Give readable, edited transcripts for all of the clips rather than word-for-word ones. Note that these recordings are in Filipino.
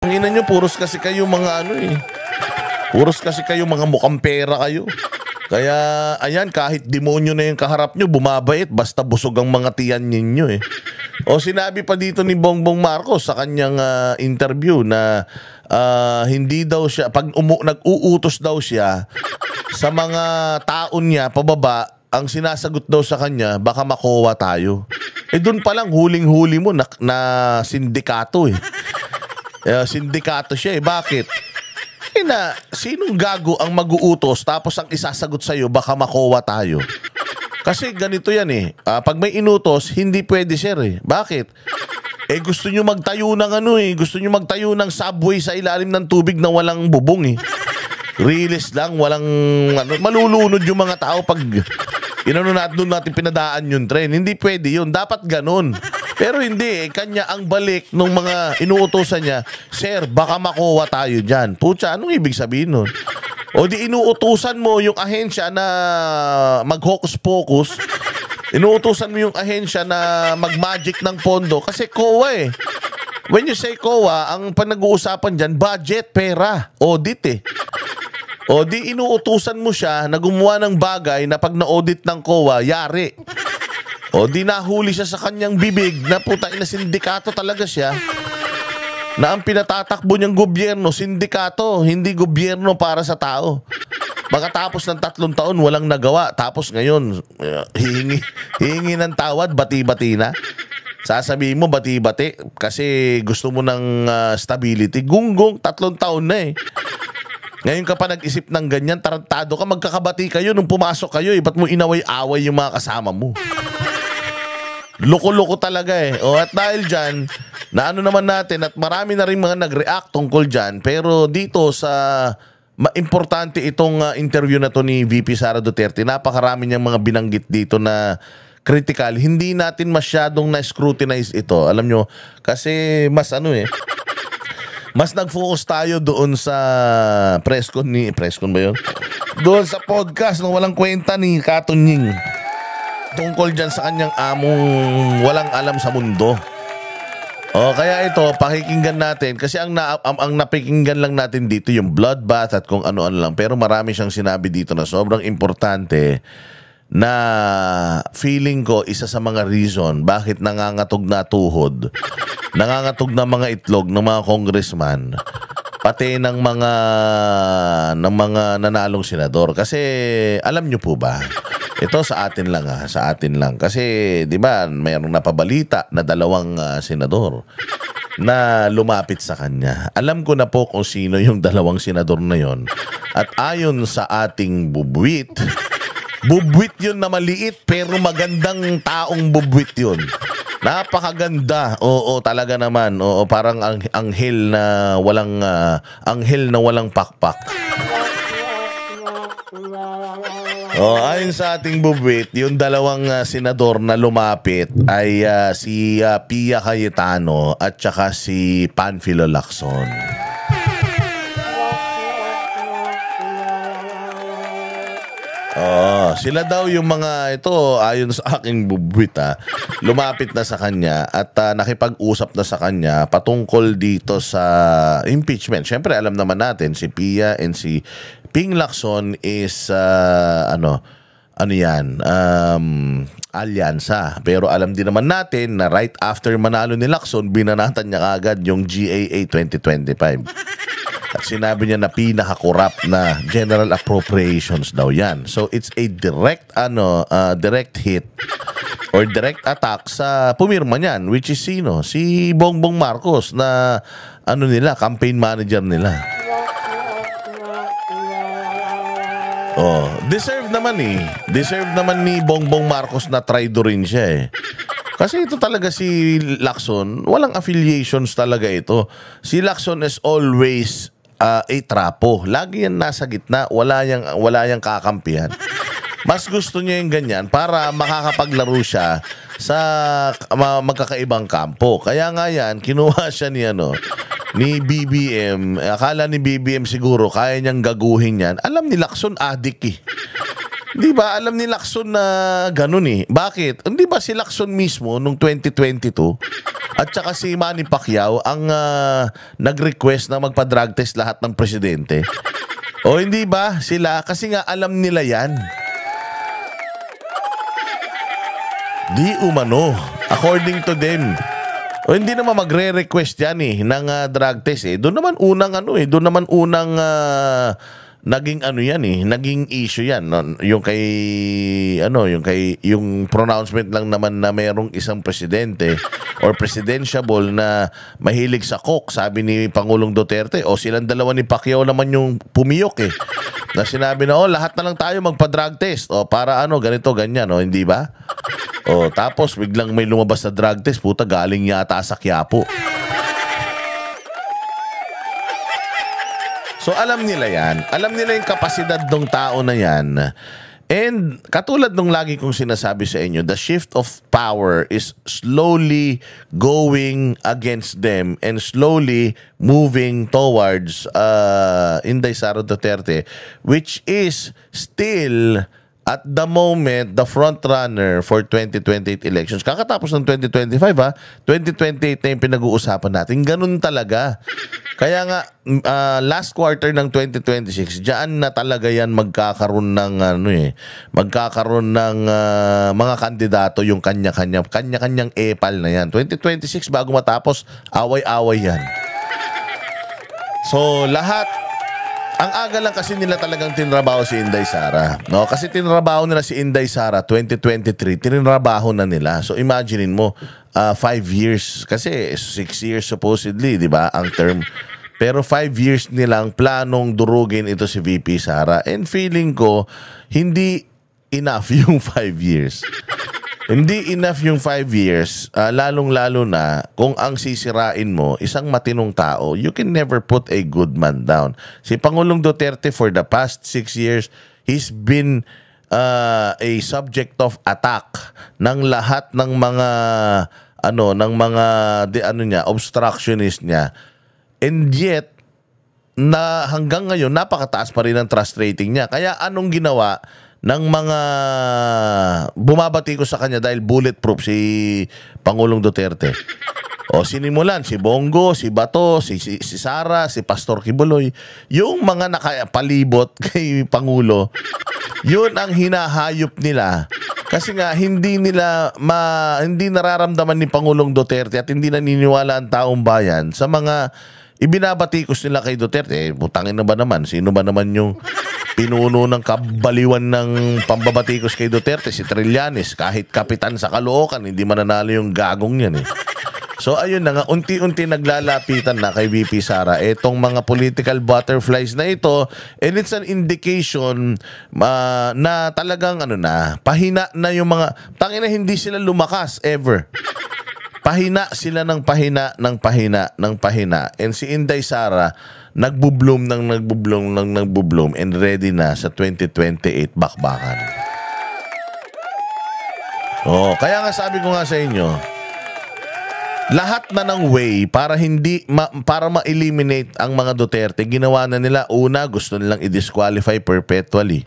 Ang ina nyo, puros kasi kayo mga ano eh. Puros kasi kayo mga mukhang pera kayo. Kaya, ayan, kahit demonyo na yung kaharap nyo, bumabait, basta busog ang mga tiyan ninyo eh. O sinabi pa dito ni Bongbong Marcos sa kanyang interview na hindi daw siya, pag nag-uutos daw siya sa mga taon niya pababa, ang sinasagot daw sa kanya, baka makowa tayo. Eh doon pa lang, huling-huli mo na sindikato eh. Sindikato siya eh. Bakit? Sinong gago ang mag-uutos tapos ang isasagot sa'yo, baka makowa tayo? Kasi ganito yan eh. Pag may inutos, hindi pwede sir eh. Bakit? Eh gusto nyo magtayo ng ano eh. Gusto nyo magtayo ng subway sa ilalim ng tubig na walang bubong eh. Release lang, walang ano. Malulunod yung mga tao pag doon natin pinadaan yung train. Hindi pwede yun. Dapat ganun. Pero hindi eh. Kanya ang balik ng mga inuutosan niya, sir, baka makuha tayo dyan. Pucha, anong ibig sabihin nun? O di inuutusan mo yung ahensya na mag-hocus-pocus. Inuutusan mo yung ahensya na mag-magic ng pondo. Kasi COA eh. When you say COA, ang panag-uusapan dyan, budget, pera, audit eh. O di inuutusan mo siya na gumawa ng bagay na pag na-audit ng COA, yari. O di nahuli siya sa kanyang bibig na puta ina sindikato talaga siya. Na ang pinatatakbo niyang gobyerno, sindikato, hindi gobyerno para sa tao. Pagkatapos ng 3 taon, walang nagawa. Tapos ngayon, hihingi ng tawad, bati-bati na. Sasabihin mo, bati-bati, kasi gusto mo ng stability. Gunggong, 3 taon na eh. Ngayon ka pa nag-isip ng ganyan, tarantado ka, magkakabati kayo nung pumasok kayo eh. Ba't mo inaway-away yung mga kasama mo? Loko-loko talaga eh. O at dahil dyan, na ano naman natin at marami na rin mga nag-react tungkol dyan. Pero dito sa importante itong interview na to ni VP Sara Duterte, napakarami niyang mga binanggit dito na critical. Hindi natin masyadong na-scrutinize ito. Alam nyo, kasi mas ano eh, mas nag-focus tayo doon sa presscon ba yun? Doon sa podcast na walang kwenta ni Katunying. Tungkol dyan sa kanyang among walang alam sa mundo. O kaya ito, pakikinggan natin. Kasi ang napikinggan lang natin dito yung bloodbath at kung ano-ano lang. Pero marami siyang sinabi dito na sobrang importante na feeling ko isa sa mga reason bakit nangangatog na tuhod, nangangatog na mga itlog ng mga congressman, pati ng mga nanalong senador. Kasi alam nyo po ba, ito sa atin lang sa atin lang. Kasi, di ba, mayroong napabalita na 2 senador na lumapit sa kanya. Alam ko na po kung sino yung 2 senador na yon. At ayon sa ating bubwit yun na maliit pero magandang taong bubwit yun. Napakaganda. Oo, talaga naman. Oo, parang anghel na walang pakpak. Ayon sa ating bubwit, yung 2 senador na lumapit ay si Pia Cayetano at saka si Panfilo Lacson. Sila daw yung mga ito, ayon sa aking bubwit lumapit na sa kanya at nakipag-usap na sa kanya patungkol dito sa impeachment. Siyempre alam naman natin si Pia and si Ping Lacson is alyansa. Pero alam din naman natin na right after manalo ni Lacson, binanatan niya kagad yung GAA 2025. At sinabi niya na pinaka-corrupt na general appropriations daw yan. So it's a direct hit or direct attack sa pumirma niyan, which is sino? Si Bongbong Marcos na campaign manager nila. Deserve naman ni Bongbong Marcos na traidorin siya eh. Kasi ito talaga si Lacson, walang affiliations talaga ito. Si Lacson is always a trapo. Lagi yan nasa gitna, wala yang kakampihan. Mas gusto niya yung ganyan para makakapaglaro siya sa magkakaibang kampo. Kaya nga yan, kinuha siya ni BBM. Akala ni BBM siguro kaya niyang gaguhin yan. Alam ni Lacson, adik eh. Di ba? Alam ni Lacson na ganun eh. Bakit? Hindi ba si Lacson mismo nung 2022 at saka si Manny Pacquiao ang nag-request na magpa-drug test lahat ng presidente. O hindi ba sila? Kasi nga alam nila yan. Di umano. According to them. O hindi naman magre-request yan ng drug test Doon naman unang doon naman unang naging naging issue yan, no? Yung kay yung pronouncement lang naman na mayroong isang presidente or presidentiable na mahilig sa coke, sabi ni Pangulong Duterte, o silang dalawa ni Pacquiao naman yung pumiyok na sinabi na lahat na lang tayo magpa-drug test para ganito ganyan, hindi ba? Tapos biglang may lumabas na drug test, puta, galing yata sa Quiapo. So alam nila yan. Alam nila yung kapasidad ng tao na yan. And katulad nung lagi kong sinasabi sa inyo, the shift of power is slowly going against them and slowly moving towards Inday Sara Duterte, which is still at the moment the front runner for 2028 elections. Kakatapos ng 2025 2028 na yung pinag-uusapan natin. Ganun talaga. Kaya nga last quarter ng 2026, diyan na talaga yan magkakaroon ng magkakaroon ng mga kandidato yung kanya-kanyang epal na yan. 2026 bago matapos, away-away yan. So lahat, ang aga lang kasi nila talagang tinrabaho si Inday Sara. No? Kasi tinrabaho nila si Inday Sara 2023, tinrabaho na nila. So imaginein mo, 5 years. Kasi 6 years supposedly, di ba, ang term. Pero 5 years nilang planong durugin ito si VP Sara. And feeling ko, hindi enough yung 5 years. Hindi enough yung 5 years, lalong-lalo na kung ang sisirain mo, isang matinong tao, you can never put a good man down. Si Pangulong Duterte for the past 6 years, he's been a subject of attack ng lahat ng mga obstructionist niya. And yet, na hanggang ngayon, napakataas pa rin ang trust rating niya. Kaya anong ginawa ng mga bumabati ko sa kanya dahil bulletproof si Pangulong Duterte? Sinimulan si Bongo, si Bato, si Sara, si Pastor Kibuloy, yung mga nakapalibot kay Pangulo, yun ang hinahayop nila. Kasi nga hindi nararamdaman ni Pangulong Duterte at hindi naniniwala ang taong bayan sa mga ibinabatikos nila kay Duterte. Butangin na ba naman? Sino ba naman yung pinuno ng kabaliwan ng pambabatikos kay Duterte? Si Trillanes, kahit kapitan sa Caloocan, hindi mananalo yung gagong yan So ayun na nga, unti-unti naglalapitan na kay VP Sara etong mga political butterflies na ito, and it's an indication na talagang pahina na yung mga tangina, hindi sila lumakas ever. Pahina sila ng pahina. And si Inday Sara nagbubloom and ready na sa 2028 bakbakan. Kaya nga sabi ko nga sa inyo, lahat na ng way para para ma-eliminate ang mga Duterte, ginawa na nila. Una, gusto nilang i-disqualify perpetually.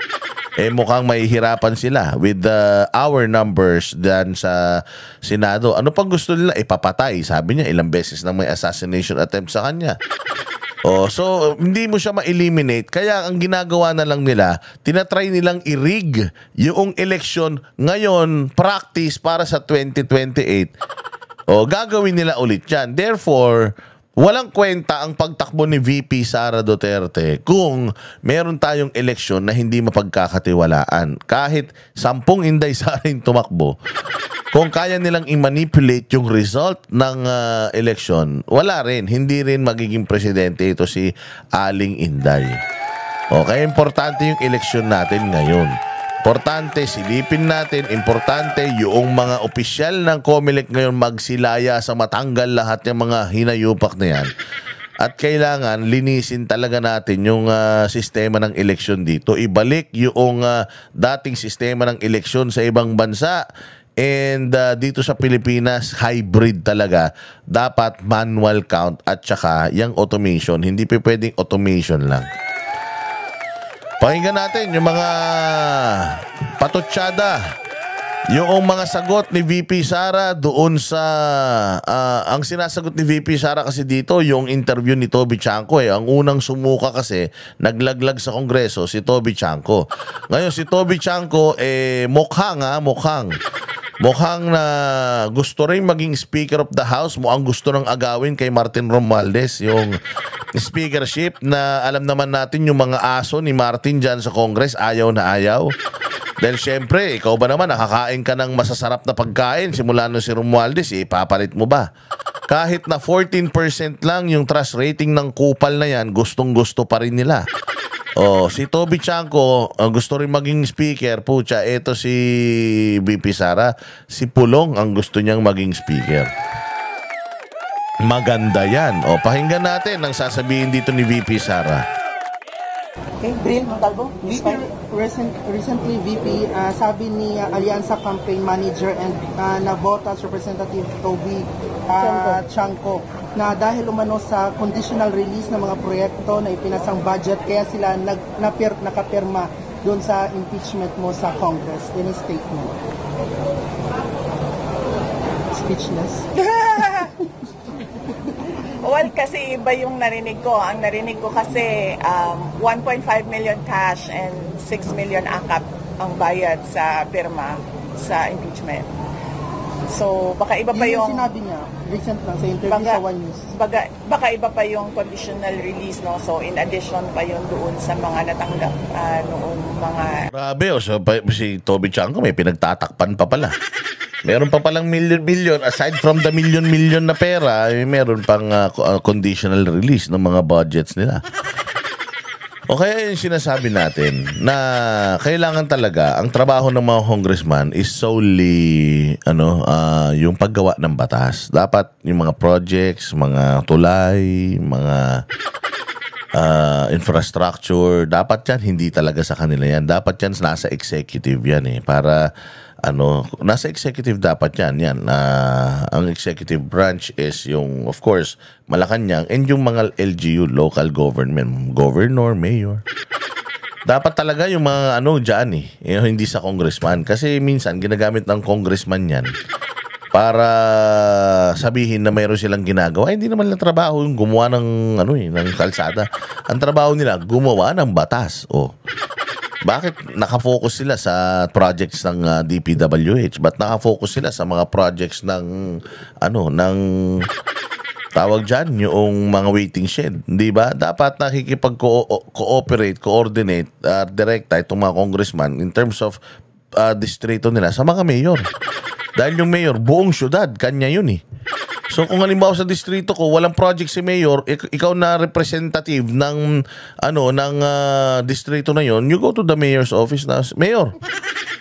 Mukhang mahihirapan sila with our numbers dyan sa Senado. Ano pang gusto nila? Ipapatay. Sabi niya, ilang beses nang may assassination attempt sa kanya. So, hindi mo siya ma-eliminate. Kaya ang ginagawa na lang nila, tinatry nilang i-rig yung election ngayon, practice para sa 2028. Gagawin nila ulit yan. Therefore, walang kwenta ang pagtakbo ni VP Sara Duterte kung meron tayong eleksyon na hindi mapagkakatiwalaan. Kahit 10 Inday Sara yung tumakbo, kung kaya nilang i-manipulate yung result ng eleksyon, wala rin. Hindi rin magiging presidente ito si Aling Inday. Kaya importante yung eleksyon natin ngayon. Importante, silipin natin, importante yung mga opisyal ng COMELEC ngayon magsilaya sa matanggal lahat ng mga hinayupak na yan. At kailangan linisin talaga natin yung sistema ng eleksyon dito. Ibalik yung dating sistema ng eleksyon sa ibang bansa. And dito sa Pilipinas, hybrid talaga. Dapat manual count at saka yung automation. Hindi pa pwedeng automation lang. Pakinggan natin yung mga patutsada Yung mga sagot ni VP Sara doon sa ang sinasagot ni VP Sara kasi dito yung interview ni Toby Chanco Ang unang sumuka kasi naglaglag sa Kongreso si Toby Chanco. Ngayon si Toby Chanco mukhang na gusto rin maging Speaker of the House. Mukhang gusto nang agawin kay Martin Romualdez yung speakership na alam naman natin yung mga aso ni Martin dyan sa Congress ayaw na ayaw. Dahil syempre, ikaw ba naman nakakain ka ng masasarap na pagkain simula nung si Romualdez, ipapalit mo ba? Kahit na 14% lang yung trust rating ng kupal na yan, gustong-gusto pa rin nila. Si Toby Chanco, gusto rin maging speaker. Pucha, eto si VP Sara. Si Pulong ang gusto niyang maging speaker. Maganda yan. Pakinggan natin ang sasabihin dito ni VP Sara. Okay, Bril Montalvo. Recently, VP, sabi ni Alianza Campaign Manager and Navotas Representative Toby Chanco na dahil umano sa conditional release ng mga proyekto na ipinasang budget, kaya sila nakapirma doon sa impeachment mo sa Congress. Any statement? Speechless. Well, kasi iba yung narinig ko. Ang narinig ko kasi 1.5 million cash and 6 million AKAP ang bayad sa pirma sa impeachment. So, baka iba pa yung sinabi niya, recent lang sa interview sa One News. Baka iba pa yung conditional release, no? So, in addition pa yun doon sa mga natanggap noong mga... Grabe, so, si Toby Chanco may pinagtatakpan pa pala. Meron pa palang million, aside from the million na pera, meron pang conditional release ng mga budgets nila. O kaya yung sinasabi natin na kailangan talaga ang trabaho ng mga congressman is solely yung paggawa ng batas. Dapat yung mga projects, mga tulay, mga infrastructure, dapat yan hindi talaga sa kanila yan. Dapat yan nasa executive yan para nasa executive dapat yan. Ang executive branch is yung, of course, Malacanang and yung mga LGU, local government, governor, mayor. Dapat talaga yung mga dyan hindi sa congressman. Kasi minsan, ginagamit ng congressman yan para sabihin na mayroon silang ginagawa. Hindi naman lang trabaho yung gumawa ng, ng kalsada. Ang trabaho nila, gumawa ng batas. Bakit nakafocus sila sa projects ng DPWH? Ba't nakafocus sila sa mga projects ng tawag dyan, yung mga waiting shed? Di ba? Dapat nakikipag-cooperate, coordinate, direkta itong mga congressman in terms of distrito nila sa mga mayor. Dahil yung mayor, buong syudad, kanya yun So kung halimbawa sa distrito ko walang project si mayor, ikaw na representative ng distrito na yon, you go to the mayor's office na, Mayor,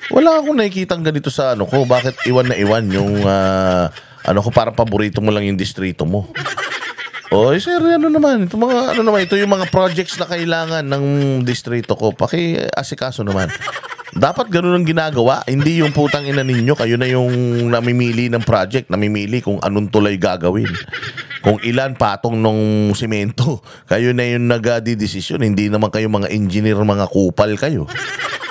wala akong nakikitang ganito sa ko, bakit iwan na iwan yung ko, parang paborito mo lang yung distrito mo. Sir, ito yung mga projects na kailangan ng distrito ko, paki-asikaso naman. Dapat ganun ang ginagawa, hindi yung putang ina ninyo, kayo na yung namimili ng project, namimili kung anong tulay gagawin. Kung ilan patong nung simento, kayo na yung nagdidesisyon, hindi naman kayo mga engineer, mga kupal kayo.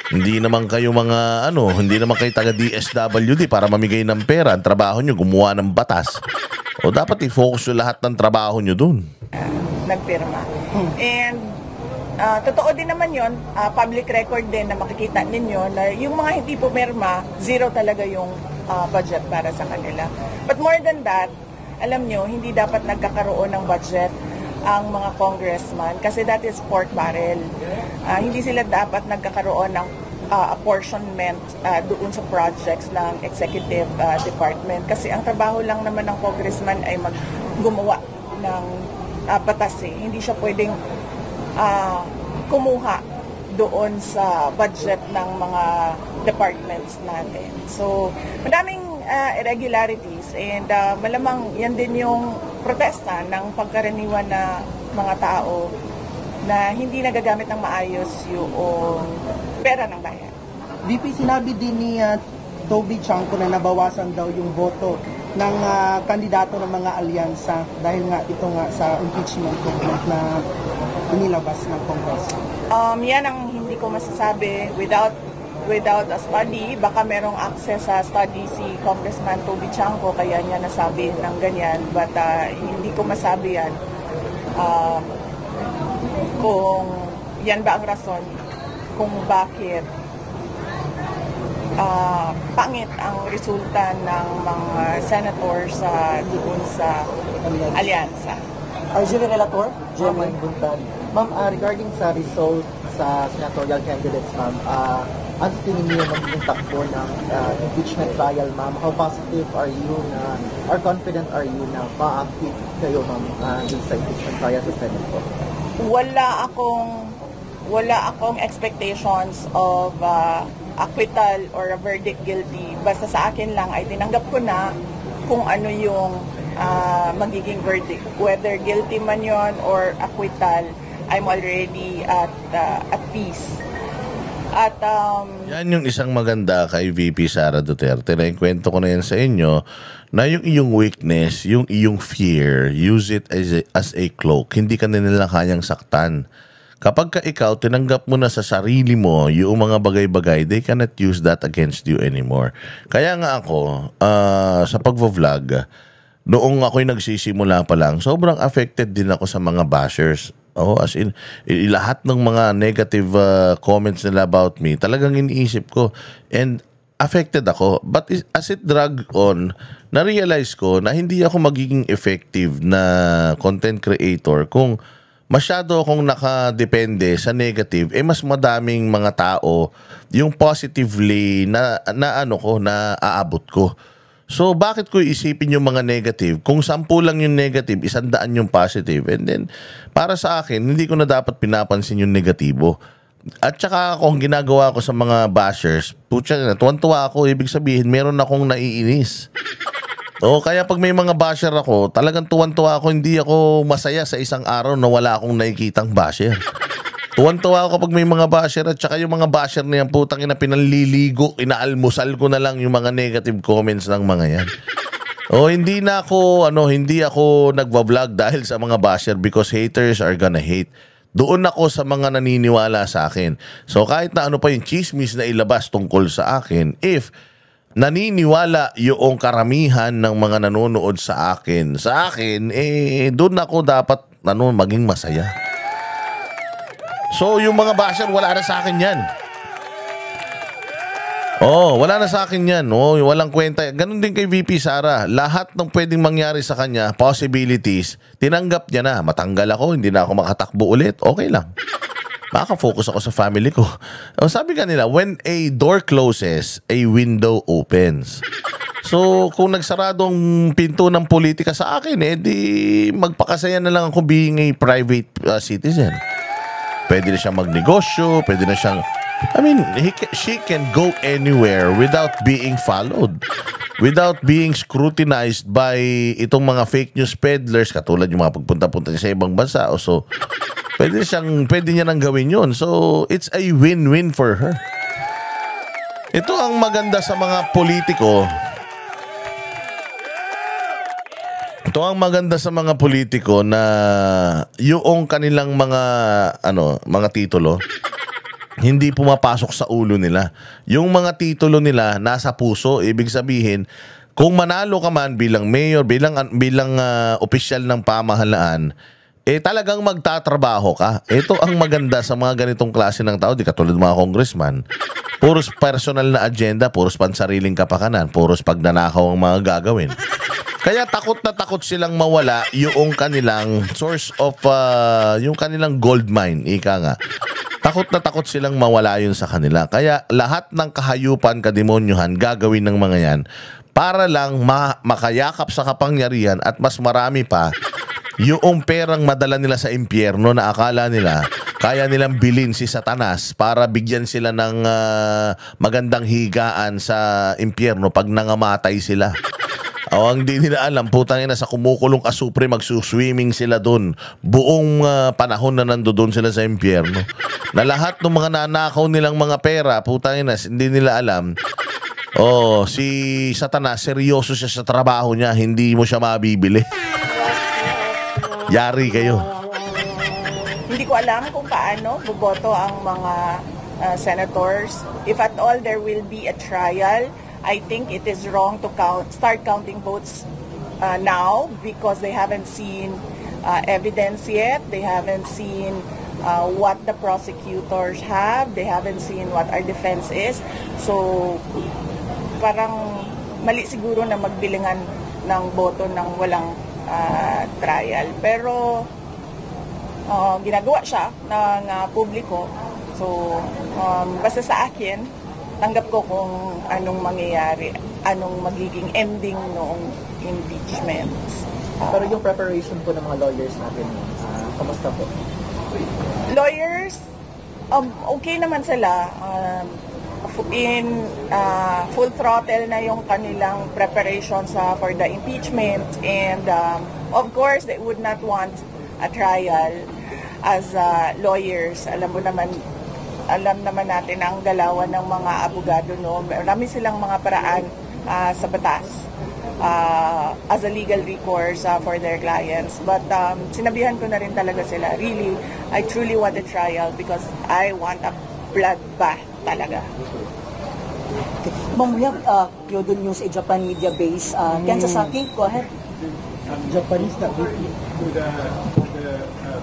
Hindi naman kayo mga hindi naman kayo taga DSWD para mamigay ng pera. Ang trabaho nyo, gumawa ng batas. Dapat i-focus yung lahat ng trabaho nyo dun. Nagpirma. And totoo din naman yon, public record din na makikita ninyo na yung mga hindi pumirma, zero talaga yung budget para sa kanila. But more than that, alam nyo, hindi dapat nagkakaroon ng budget ang mga congressman kasi that is pork barrel. Hindi sila dapat nagkakaroon ng apportionment doon sa projects ng executive department kasi ang trabaho lang naman ng congressman ay gumawa ng batas. Hindi siya pwedeng kumuha doon sa budget ng mga departments natin. So, madaming irregularities and malamang yan din yung protesta ng pagkaraniwan na mga tao na hindi nagagamit ng maayos yung pera ng bayan. VP, sinabi din ni Toby Chanco na nabawasan daw yung boto ng kandidato ng mga alyansa dahil nga ito nga sa impeachment na inilabas ng Congress. Yan ang hindi ko masasabi without without a study. Baka merong access sa study si Congressman Toby Chanco, kaya niya nasabi ng ganyan. But hindi ko masabi yan kung yan ba ang rason kung bakit pangit ang resulta ng mga senators doon sa alyansa. RJ Relator, Jermaine Buntan. Ma'am, regarding sa result sa senatorial candidates, ma'am, ano tingin niyo magiging takbo ng impeachment trial, ma'am? How positive are you na, or confident are you na ma-active kayo, ma'am, dun sa impeachment trial sa Senate po? Wala akong expectations of acquittal or a verdict guilty. Basta sa akin lang ay tinanggap ko na kung ano yung magiging verdict. Whether guilty man yon or acquittal, I'm already at peace. At Yan yung isang maganda kay VP Sara Duterte. Na kwento ko na yan sa inyo na yung iyong weakness, yung iyong fear, use it as a cloak. Hindi ka nila kayang saktan. Kapag ka ikaw, tinanggap mo na sa sarili mo yung mga bagay-bagay, they cannot use that against you anymore. Kaya nga ako, sa pagvo-vlog, noong ako'y nagsisimula pa lang, sobrang affected din ako sa mga bashers. As in, lahat ng mga negative comments nila about me, talagang iniisip ko. And affected ako. But as it drag on, na-realize ko na hindi ako magiging effective na content creator kung masyado akong nakadepende sa negative, mas madaming mga tao yung positively na aabot ko. So, bakit ko isipin yung mga negative? Kung 10 lang yung negative, 100 yung positive. And then, para sa akin, hindi ko na dapat pinapansin yung negatibo. At saka kung ginagawa ko sa mga bashers, putya na, tuwan-tuwa ako, ibig sabihin, meron akong naiinis. Kaya pag may mga basher ako, talagang tuwan-tuwa ako, hindi ako masaya sa isang araw na wala akong nakikitang basher. Tuwan-tuwa ako kapag may mga basher at saka yung mga basher na yan, putang ina, pinanliligo, inaalmusal ko na lang yung mga negative comments ng mga yan. Hindi ako nagva-vlog dahil sa mga basher because haters are gonna hate. Doon ako sa mga naniniwala sa akin. So kahit na ano pa yung chismis na ilabas tungkol sa akin, if naniniwala yung karamihan ng mga nanonood sa akin, doon ako dapat maging masaya. So, yung mga basher, wala na sa akin yan. Wala na sa akin yan. Walang kwenta. Ganun din kay VP Sara. Lahat ng pwedeng mangyari sa kanya, possibilities, tinanggap niya na. Matanggal ako, hindi na ako makatakbo ulit. Okay lang. Makaka-focus ako sa family ko. Sabi ka nila, when a door closes, a window opens. So, kung nagsaradong pinto ng politika sa akin, di magpakasaya na lang ako being a private citizen. Pwede na siyang magnegosyo, pwede na siyang... she can go anywhere without being followed. Without being scrutinized by itong mga fake news peddlers, katulad yung mga pagpunta-punta niya sa ibang bansa. So, pwede niya nang gawin yun. So, it's a win-win for her. Ito ang maganda sa mga politiko. Ito ang maganda sa mga politiko na yung kanilang mga titulo hindi pumapasok sa ulo nila. Yung mga titulo nila nasa puso, ibig sabihin, kung manalo ka man bilang mayor, bilang opisyal ng pamahalaan, talagang magtatrabaho ka. Ito ang maganda sa mga ganitong klase ng tao, di katulad mga congressman. Puros personal na agenda, puros pansariling kapakanan, puros pagnanakaw ang mga gagawin. Kaya takot na takot silang mawala yung kanilang source of, yung kanilang gold mine, ika nga. Takot na takot silang mawala yun sa kanila. Kaya lahat ng kahayupan, kademonyuhan, gagawin ng mga yan para lang makayakap sa kapangyarihan at mas marami pa yung perang madala nila sa impyerno na akala nila kaya nilang bilhin si Satanas para bigyan sila ng magandang higaan sa impyerno pag nangamatay sila. Ang di nila alam, putang ina, sa kumukulong asupre, magsuswimming sila doon. Buong panahon na nandoon sila sa impyerno. Na lahat ng mga nanakaw nilang mga pera, putang ina, hindi nila alam. Si Satanas, seryoso siya sa trabaho niya, hindi mo siya mabibili. Yari kayo. Hindi ko alam kung paano boboto ang mga senators. If at all there will be a trial, I think it is wrong to start counting votes now because they haven't seen evidence yet. They haven't seen what the prosecutors have. They haven't seen what our defense is. So, parang mali siguro na magbilingan ng boto ng walang trial. Pero, ginagawa siya ng publiko. So, basta sa akin, tanggap ko kung anong mangyayari, anong magiging ending noong impeachment. Pero yung preparation po ng mga lawyers natin, kamusta po? Lawyers, okay naman sila. In full throttle na yung kanilang preparations for the impeachment, and of course they would not want a trial. As lawyers, alam naman natin ang galawan ng mga abogado, no? Marami silang mga paraan sa batas as a legal recourse for their clients. But sinabihan ko na rin talaga sila, really, I truly want a trial because I want a bloodbath talaga. Okay. Ma'am, we have Kyodo News, a Japan media base. Ken Sasaki, go ahead. Japanese na To the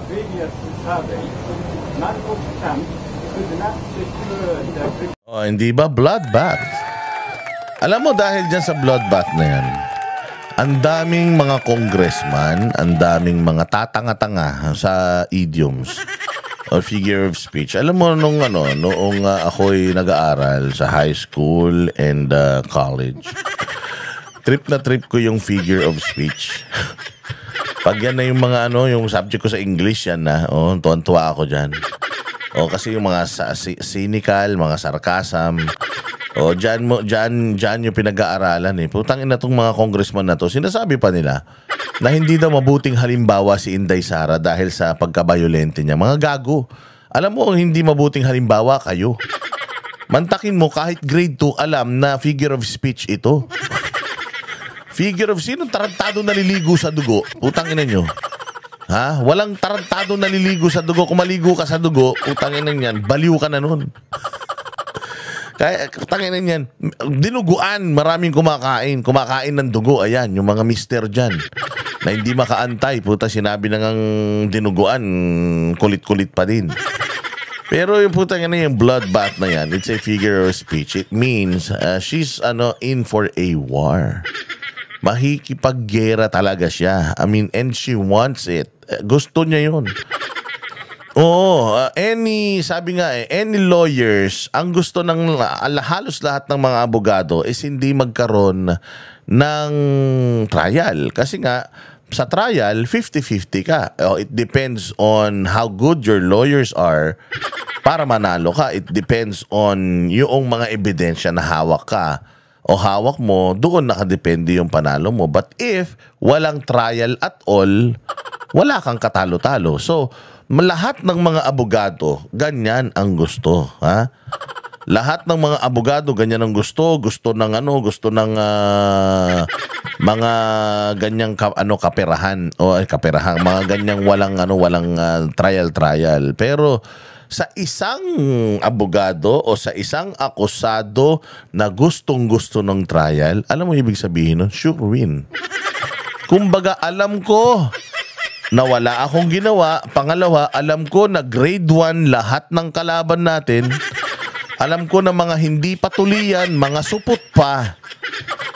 previous survey, 9% could not secure the Oh, hindi ba bloodbath? Alam mo, dahil dyan sa bloodbath na yan, ang daming mga congressman, ang daming mga tatanga-tanga sa idioms o figure of speech. Alam mo, noong ako'y nag-aaral sa high school and college, trip na trip ko yung figure of speech. Pag yan na yung mga yung subject ko sa English, yan na. Oh, tuwan-tuwa ako dyan. O kasi yung mga cynical, mga sarcasm. O dyan yung pinag-aaralan eh. Putang ina tong mga congressman na to. Sinasabi pa nila na hindi daw mabuting halimbawa si Inday Sara dahil sa pagkabayolente niya. Mga gago. Alam mo, hindi mabuting halimbawa kayo. Mantakin mo kahit grade 2 alam na figure of speech ito. Figure of sinong tarantado naliligo sa dugo? Putang ina nyo. Ha? Walang tarantado naliligo sa dugo. Kung maligo ka sa dugo, putang ina niyan, baliw ka na nun. Kaya, putang ina niyan, dinuguan, maraming kumakain. Kumakain ng dugo, ayan, yung mga mister dyan. Na hindi makaantay, puta, sinabi na ngang dinuguan, kulit-kulit pa din. Pero yung putang ina yung bloodbath na yan, it's a figure of speech. It means she's in for a war. Makikipaggera talaga siya. I mean, and she wants it. Gusto niya yun. Oo, sabi nga any lawyers, ang gusto ng halos lahat ng mga abogado is hindi magkaroon ng trial. Kasi nga, sa trial, 50-50 ka. It depends on how good your lawyers are para manalo ka. It depends on yung mga ebidensya na hawak ka o hawak mo, doon nakadepende yung panalo mo. But if walang trial at all, wala kang katalo-talo. So, lahat ng mga abogado, ganyan ang gusto. Ha? Lahat ng mga abogado, ganyan ang gusto. Gusto ng mga ganyang kaperahan. O kaperahan. Mga ganyang walang trial. Pero sa isang abogado o sa isang akusado na gustong-gusto ng trial, alam mo ibig sabihin nun? Sure win. Kumbaga, alam ko na wala akong ginawa. Pangalawa, alam ko na grade 1 lahat ng kalaban natin. Alam ko na mga hindi patulian, mga supot pa.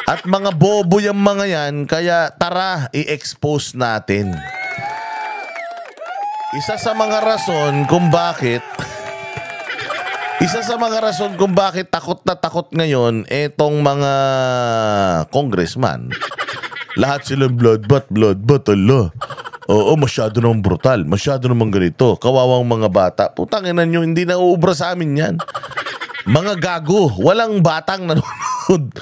At mga bobo yung mga yan. Kaya tara, i-expose natin. Isa sa mga rason kung bakit takot na takot ngayon etong mga congressman. Lahat sila bloodbath, ala. Oo, masyado namang brutal. Masyado namang ganito. Kawawang mga bata. Putangin nyo, hindi na uubra sa amin yan. Mga gago. Walang batang nanonood.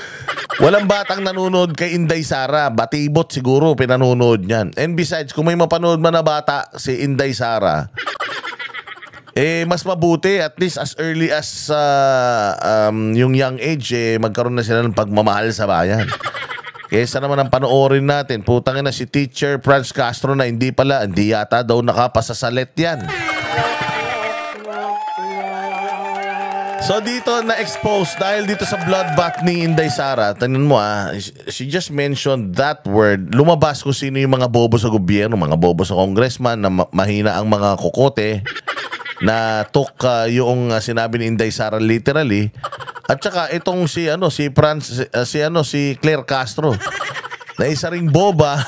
Walang batang nanonood kay Inday Sara. Batibot siguro pinanonood niyan. And besides, kung may mapanood man na bata si Inday Sara, mas mabuti at least as early as yung young age, magkaroon na sila ng pagmamahal sa bayan. Kesa naman ang panoorin natin, putangin na si Teacher Franz Castro na hindi yata daw nakapasasalet yan. So dito na-expose dahil dito sa bloodbath ni Inday Sara. Tingnan mo she just mentioned that word. Lumabas kung sino yung mga bobo sa gobyerno, mga bobo sa congressman na mahina ang mga kokote na took yung sinabi ni Inday Sara literally. At saka itong si Claire Castro na isa ring boba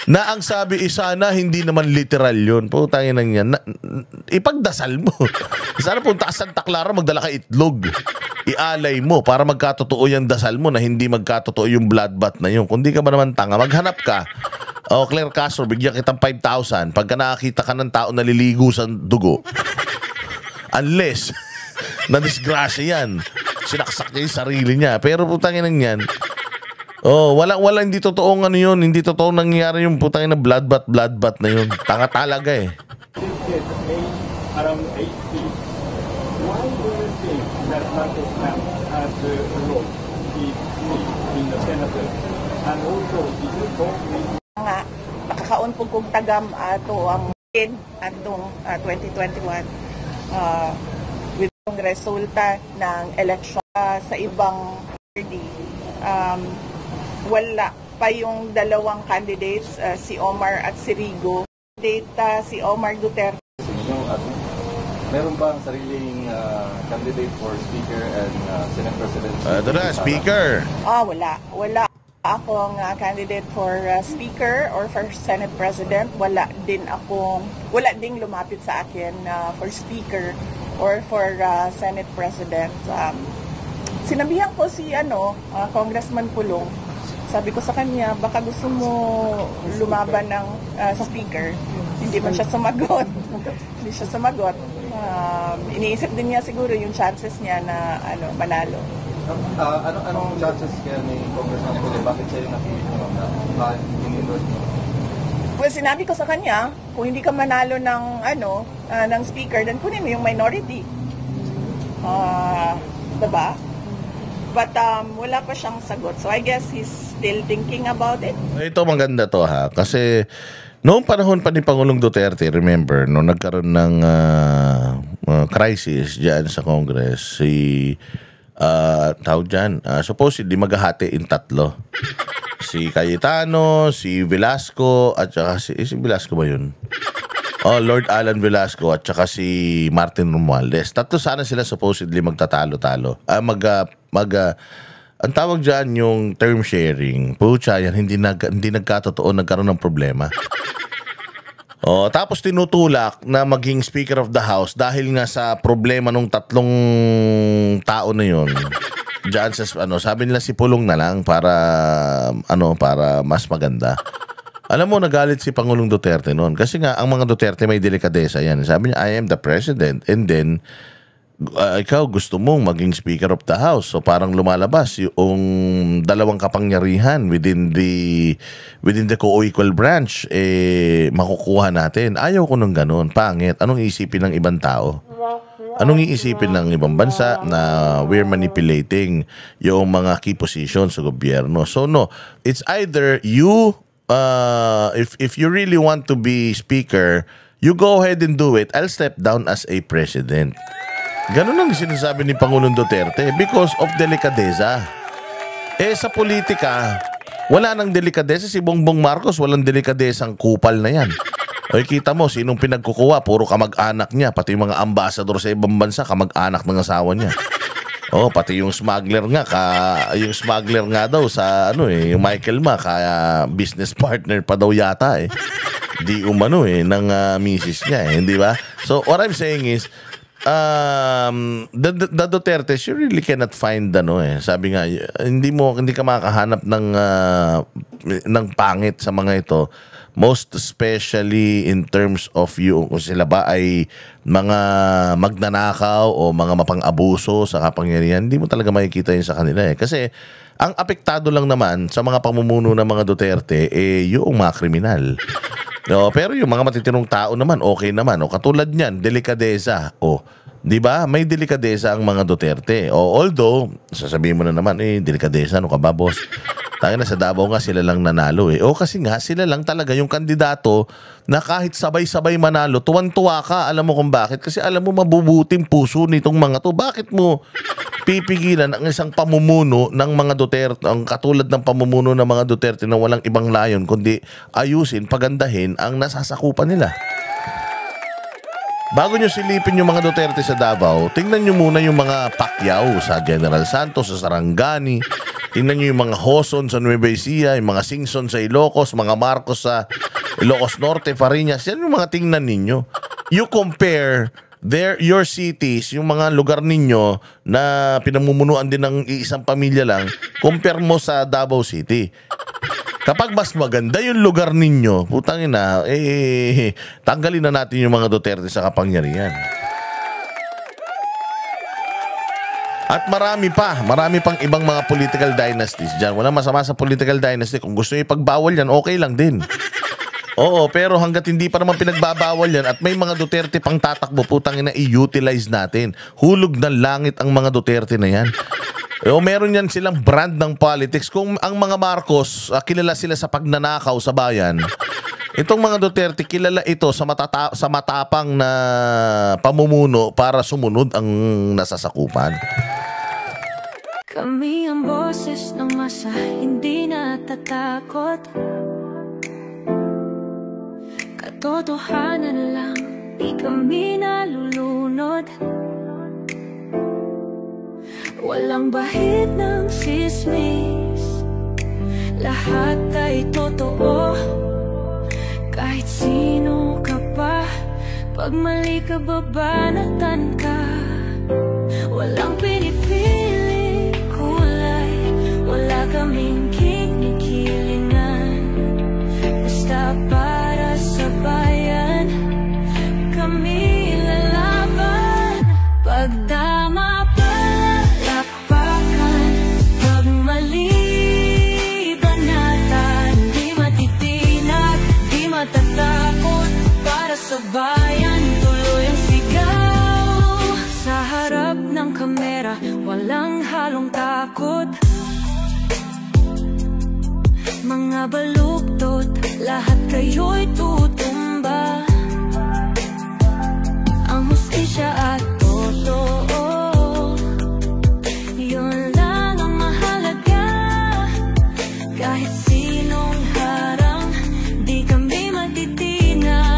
na ang sabi sana hindi naman literal yun. Putangin nang yan. Ipagdasal mo. Sana punta ka Santa Clara, magdala ka itlog. Ialay mo para magkatotoo yung dasal mo na hindi magkatotoo yung bloodbath na yun. Kung di ka ba naman tanga, maghanap ka. Claire Castro, bigyan kitang 5,000 pagka nakakita ka ng tao naliligo sa dugo. Unless na-disgrasya yan. Sinaksak niya yung sarili niya. Pero putangin nang yan. Wala hindi totoong ano yun. Hindi totoong nangyayari yung putangin na bloodbath na yun. Tanga talaga eh. This is around 8 feet. Why do you think that Marcos Trump has the role in the Senate? And also, did you talk with Nga, makakaon po kong tagam ato ang atong 2021 with ang resulta ng election sa ibang party. Wala pa yung dalawang candidates, si Omar at si Rigo. Si Omar Duterte. Meron ba ang sariling candidate for Speaker and Senate President? Ito na, Speaker. Wala. Wala akong candidate for Speaker or for Senate President. Wala din lumapit sa akin for Speaker or for Senate President. Sinabihan ko si Congressman Pulong. Sabi ko sa kanya, baka gusto mo lumaban ng Speaker. Hindi man siya sumagot. Hindi siya sumagot. Iniisip din niya siguro yung chances niya na manalo. Anong chances kaya ni Congressman Ecole? Bakit siya yung napili mo na in-endorse mo? Well, sinabi ko sa kanya, kung hindi ka manalo ng ng Speaker, then kunin mo yung minority. Diba? But wala pa siyang sagot. So I guess he's still thinking about it. Ito maganda to kasi noong panahon pa ni Pangulong Duterte, remember, noong nagkaroon ng crisis dyan sa Congress, supposedly maghahati in tatlo. Si Cayetano, si Velasco, at saka si Velasco ba yun? Lord Alan Velasco at saka si Martin Romualdez. Tatlo sana sila supposedly magtatalo-talo. Ang tawag dyan yung term sharing. Pucha, yan, hindi nagkatotoo, nagkaroon ng problema. Tapos tinutulak na maging Speaker of the House dahil nga sa problema nung tatlong tao na yun. Diyan sabi nila si Pulong na lang para mas maganda. Alam mo, nagalit si Pangulong Duterte noon kasi nga ang mga Duterte may delikadesa yan. Sabi niya, I am the president, and then ikaw gusto mong maging Speaker of the House. So parang lumalabas yung dalawang kapangyarihan within the co-equal branch makukuha natin. Ayaw ko nung ganun. Pangit. Anong iisipin ng ibang tao? Anong iisipin ng ibang bansa na we're manipulating yung mga key positions sa gobyerno? So no, it's either you if you really want to be Speaker, you go ahead and do it. I'll step down as a president. Ganun ang sinasabi ni Pangulong Duterte because of delikadeza. Sa politika, wala nang delikadeza. Si Bongbong Marcos, walang delikadesang kupal na yan. Kita mo, sinong pinagkukuha, puro kamag-anak niya. Pati yung mga ambasador sa ibang bansa, kamag-anak ng asawa niya. Pati yung smuggler nga daw sa yung Michael Ma, kaya business partner pa daw yata Di umano ng misis niya di ba? So what I'm saying is the Duterte, you really cannot find sabi nga hindi ka makakahanap ng pangit sa mga ito, most especially in terms of kung sila ba ay mga magnanakaw o mga mapang-abuso sa kapangyarihan. Hindi mo talaga makikita yun sa kanila kasi ang apektado lang naman sa mga pamumuno ng mga Duterte yung mga kriminal. Pero yung mga matitinong tao naman, okay naman. Katulad niyan, delikadeza. Di ba? May delikadeza ang mga Duterte. Although, sasabihin mo na naman, delikadeza, ano ka ba, boss? Tayo na sa Davao nga sila lang nanalo eh. O kasi nga sila lang talaga yung kandidato na kahit sabay-sabay manalo, tuwan-tuwa ka. Alam mo kung bakit? Kasi alam mo mabubuting puso nitong mga to. Bakit mo pipigilan ang isang pamumuno ng mga Duterte, ang katulad ng pamumuno ng mga Duterte na walang ibang layon kundi ayusin, pagandahin ang nasasakupan nila? Bago nyo silipin yung mga Duterte sa Davao, tingnan nyo muna yung mga Pacquiao sa General Santos, sa Sarangani. Tingnan nyo yung mga Hoson sa Nueva Ecija, yung mga Singson sa Ilocos, mga Marcos sa Ilocos Norte, Fariñas. Yan yung mga tingnan ninyo. You compare your cities, yung mga lugar ninyo na pinamumunuan din ng iisang pamilya lang, compare mo sa Davao City. Kapag mas maganda yung lugar ninyo, putang ina, tanggalin na natin yung mga Duterte sa kapangyarihan. At marami pang ibang mga political dynasties dyan. Wala masama sa political dynasty. Kung gusto nyo ipagbawal yan, okay lang din. Oo, pero hanggat hindi pa naman pinagbabawal yan at may mga Duterte pang tatakbo, putang ina, i-utilize natin. Hulog ng langit ang mga Duterte na yan. O meron yan silang brand ng politics. Kung ang mga Marcos, kilala sila sa pagnanakaw sa bayan, itong mga Duterte, kilala ito sa matapang na pamumuno para sumunod ang nasasakupan. Kami ang boses ng masa, hindi natatakot. Katotohanan lang, di kami nalulunod. Walang bahid ng sismis, lahat ay totoo. Kahit sino ka pa, pag mali ka babanatan ka. Walang pinipili kulay, wala kaming kinikilingan. Basta para sa bayan, kami lalaban. Pagdama palakpakan, pag mali banatan, di matitinag, di matatakot. Para sa bayan, tuloy ang sigaw. Sa harap ng kamera, walang halong takot. Mga baluktot, lahat kayo'y tutumba. Ang hustisya at totoo, yun lang ang mahalaga. Kahit sinong harang, di kami matitinag.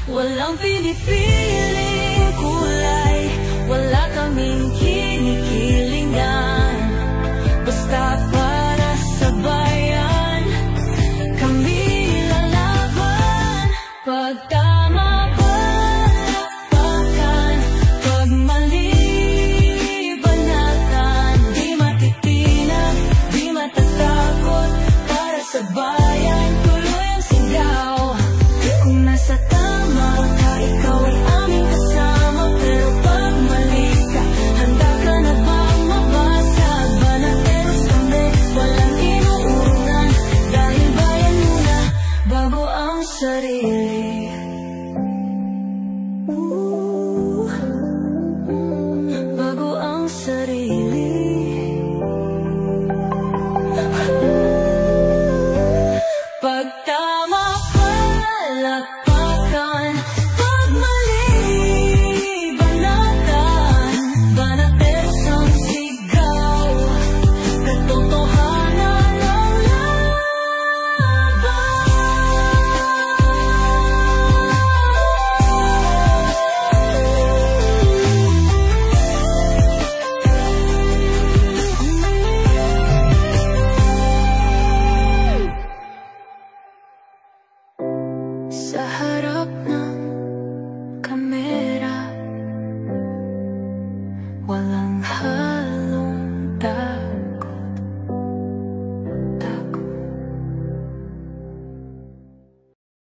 Walang pinipiling kulay, wala kaming kinikilingan. Basta para sa bayan, kami lalaban. Pag tama palakpakan, pag mali banatan, di matitinag, di matatakot. Para sa bayan, tuloy ang sigaw. Kung nasa tama ka, ikaw ay aming kasama. Pero pag mali ka, handa ka na bang mabasag? Banateros kami, walang inuurungan. Dahil bayan muna, bago ang sarili. Bago ang sarili. Pag tama palakpakan,